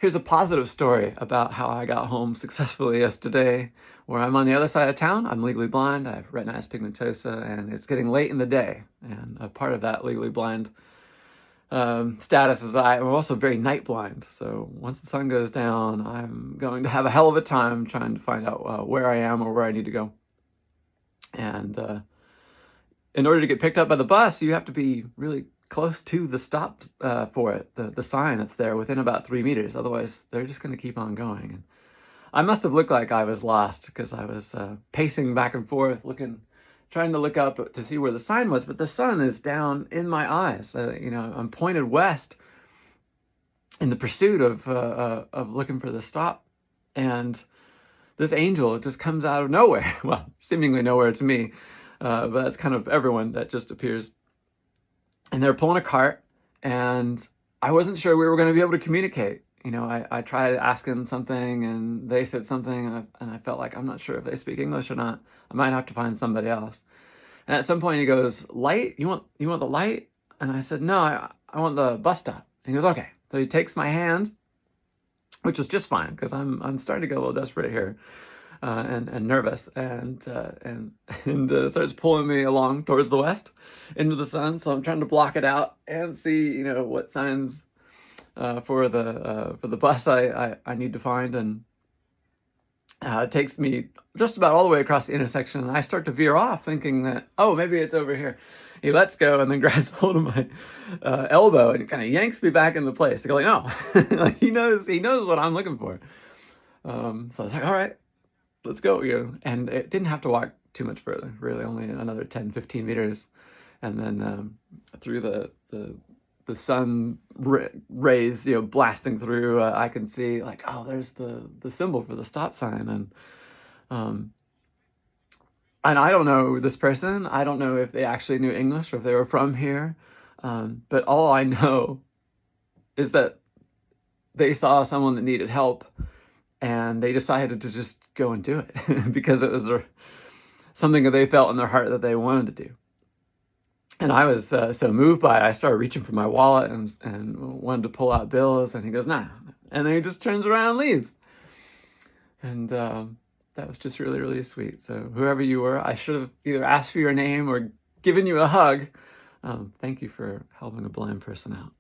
Here's a positive story about how I got home successfully yesterday, where I'm on the other side of town. I'm legally blind. I have retinitis pigmentosa, and it's getting late in the day. And a part of that legally blind status is I'm also very night blind. So once the sun goes down, I'm going to have a hell of a time trying to find out where I am or where I need to go. And in order to get picked up by the bus, you have to be really close to the stop for it, the sign that's there within about 3 meters. Otherwise, they're just going to keep on going. And I must have looked like I was lost because I was pacing back and forth, trying to look up to see where the sign was. But the sun is down in my eyes. I'm pointed west in the pursuit of looking for the stop, and this angel just comes out of nowhere. Well, seemingly nowhere to me, but that's kind of everyone that just appears. And they're pulling a cart, and I wasn't sure we were going to be able to communicate. I tried asking something, and they said something, and I felt like I'm not sure if they speak English or not. I might have to find somebody else. And at some point he goes, "Light? You want the light?" And I said, "No, I want the bus stop." And he goes, "Okay." So he takes my hand, which was just fine because I'm starting to get a little desperate here. And nervous, and starts pulling me along towards the west into the sun. So I'm trying to block it out and see, what signs for the bus I need to find. And it takes me just about all the way across the intersection, and I start to veer off, thinking that, oh, maybe it's over here. He lets go and then grabs hold of my elbow and kind of yanks me back into place. Like, no, like he knows what I'm looking for. So I was like, all right, let's go. And it didn't have to walk too much further, really, only another 10, 15 meters. And then through the sun rays, blasting through, I can see like, oh, there's the symbol for the stop sign. And I don't know this person. I don't know if they actually knew English or if they were from here. But all I know is that they saw someone that needed help, and they decided to just go and do it because it was something that they felt in their heart that they wanted to do. And I was so moved by it, I started reaching for my wallet and wanted to pull out bills, and he goes, "Nah." And then he just turns around and leaves. And that was just really, really sweet. So whoever you were, I should have either asked for your name or given you a hug. Thank you for helping a blind person out.